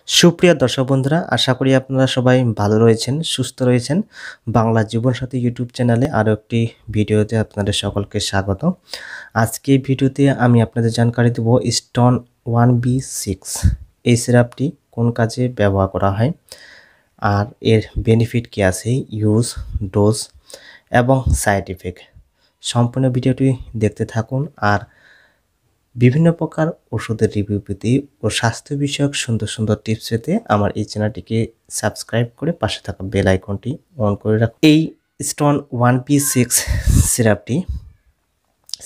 সুপ্রিয় দর্শক বন্ধুরা, আশা করি আপনারা সবাই ভালো রয়েছেন, সুস্থ রয়েছেন। বাংলা জীবনসাথী ইউটিউব চ্যানেলে আরও একটি ভিডিওতে আপনাদের সকলকে স্বাগত। আজকে এই ভিডিওতে আমি আপনাদের জানকারি দেব স্টোন 1B6 এই সিরাপটি কোন কাজে ব্যবহার করা হয় আর এর বেনিফিট কী আছে, ইউজ, ডোজ এবং সাইড ইফেক্ট। সম্পূর্ণ ভিডিওটি দেখতে থাকুন আর বিভিন্ন প্রকার ওষুধের রিভিউ পেতে ও স্বাস্থ্য বিষয়ক সুন্দর সুন্দর টিপস পেতে আমার এই চ্যানেলটিকে সাবস্ক্রাইব করে পাশে থাকা বেল আইকনটি অন করে রাখুন। এই স্টোন 1B6 সিরাপটি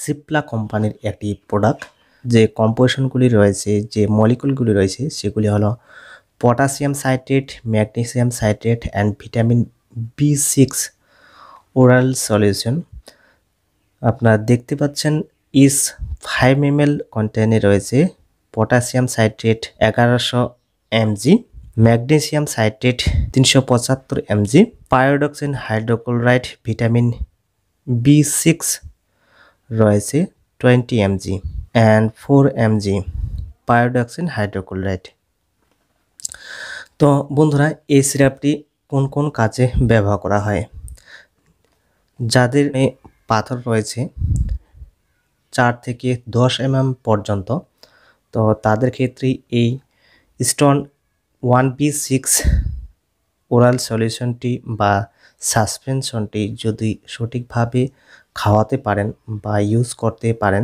সিপ্লা কোম্পানির একটি প্রোডাক্ট। যে কম্পোজিশনগুলি রয়েছে, যে মলিকুলগুলি রয়েছে সেগুলি হলো potassium citrate, magnesium citrate and vitamin B6 oral solution. আপনারা দেখতে পাচ্ছেন ইস 5 ml কন্টেইনে রয়েছে potassium citrate 1100 mg, magnesium citrate 375 mg, pyridoxine hydrochloride vitamin B6 রয়েছে 20 mg and 4 mg pyridoxine hydrochloride. তো বন্ধুরা, এই সিরাপটি কোন কোন কাজে ব্যবহার করা হয়? যাদের পাথর রয়েছে 4 থেকে 10 mm পর্যন্ত, তো তাদের ক্ষেত্রে এই স্টোন 1B6 ওরাল সলিউশনটি বা সাসপেনশনটি যদি সঠিকভাবে খাওয়াতে পারেন বা ইউজ করতে পারেন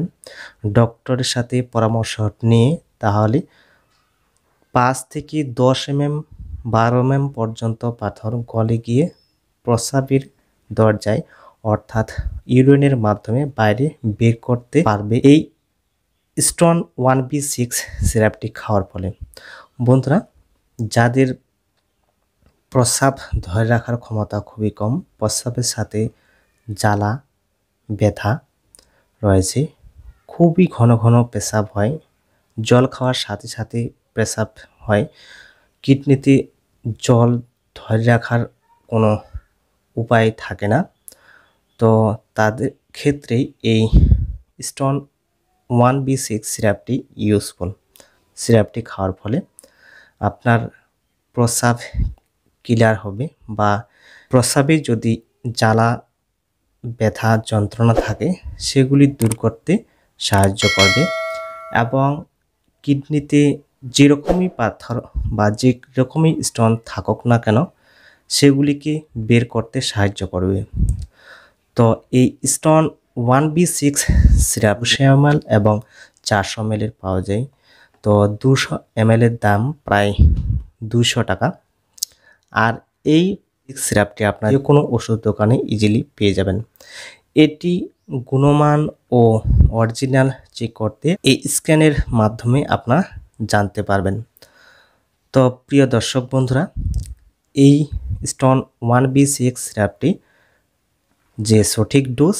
ডক্টরের সাথে পরামর্শ নিয়ে, তাহলে 5 থেকে 10 mm 12 mm পর্যন্ত পাথর গলে গিয়ে প্রস্রাবের দরজায় অর্থাৎ ইউরিনের মাধ্যমে বাইরে বের করতে পারবে এই স্টোন 1B6 সিরাপটি খাওয়ার ফলে। বন্ধুরা, যাদের প্রস্রাব ধরে রাখার ক্ষমতা খুবই কম, প্রস্রাবের সাথে জ্বালা ব্যথা রয়েছে, খুবই ঘন ঘন পেশাব হয়, জল খাওয়ার সাথে সাথে পেশাব হয়, কিডনিতে জল ধরে রাখার কোনো উপায় থাকে না, তো তাদের ক্ষেত্রেই এই স্টোন 1B6 সিরাপটি ইউজফুল। সিরাপটি খাওয়ার ফলে আপনার প্রস্রাব ক্লিয়ার হবে বা প্রস্রাবে যদি জ্বালা ব্যথা যন্ত্রণা থাকে সেগুলি দূর করতে সাহায্য করবে এবং কিডনিতে যেরকমই পাথর বা যে রকমই স্টোন থাকুক না কেন সেগুলিকে বের করতে সাহায্য করবে। তো এই স্টোন 1B6 সিরাপ 200 ml এবং 400 ml এর পাওয়া যায়। তো 200 ml এর দাম প্রায় 200 টাকা। আর এই সিরাপটি আপনার যে কোনো ওষুধ দোকানে ইজিলি পেয়ে যাবেন। এটি গুণমান ও অরিজিনাল চেক করতে এই স্ক্যানের মাধ্যমে আপনারা জানতে পারবেন। তো প্রিয় দর্শক বন্ধুরা, এই স্টোন 1B6 সিরাপটি যে সঠিক ডোজ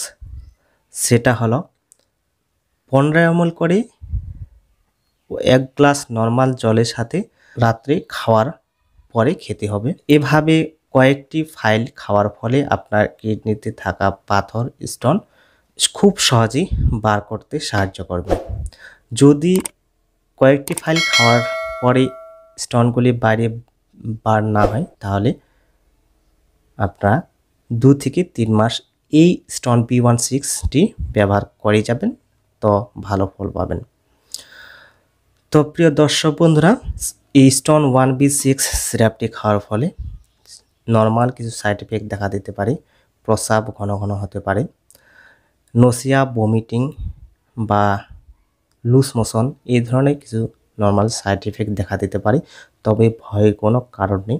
সেটা হলো 15 ml করে 1 গ্লাস নর্মাল জলের সাথে রাত্রে খাওয়ার পরে খেতে হবে। এভাবে কয়েকটি ফাইল খাওয়ার ফলে আপনার কিডনিতে থাকা পাথর, স্টোন খুব সহজেই বার করতে সাহায্য করবে। যদি কয়েকটি ফাইল খাওয়ার পরে স্টোনগুলি বাইরে বার না হয় তাহলে আপনারা 2 থেকে 3 মাস এই স্টোন 1B6টি ব্যবহার করে যাবেন, তো ভালো ফল পাবেন। তো প্রিয় দর্শক বন্ধুরা, এই স্টোন 1B6 সিরাপটি খাওয়ার ফলে নর্মাল কিছু সাইড এফেক্ট দেখা দিতে পারে। প্রস্রাব ঘন ঘন হতে পারে, নসিয়া, বমিটিং বা লুজ মোশন, এই ধরনের কিছু নর্মাল সাইড এফেক্ট দেখা দিতে পারে, তবে ভয়ের কোনো কারণ নেই।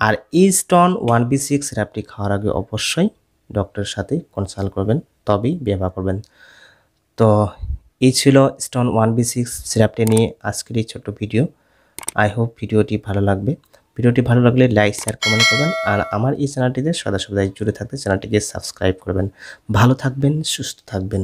আর এই স্টোন 1B6 সিরাপটি খাওয়ার আগে অবশ্যই ডক্টরের সাথে কনসাল্ট করবেন, তবেই ব্যবহার করবেন। তো এই ছিল স্টোন 1B6 সিরাপটি নিয়ে আজকের এই ছোট্ট ভিডিও। আই হোপ ভিডিওটি ভালো লাগবে। ভিডিওটি ভালো লাগলে লাইক, শেয়ার, কমেন্ট করবেন আর আমার এই চ্যানেলটিতে সদা সদাই জুড়ে থাকতে চ্যানেলটিকে সাবস্ক্রাইব করবেন। ভালো থাকবেন, সুস্থ থাকবেন।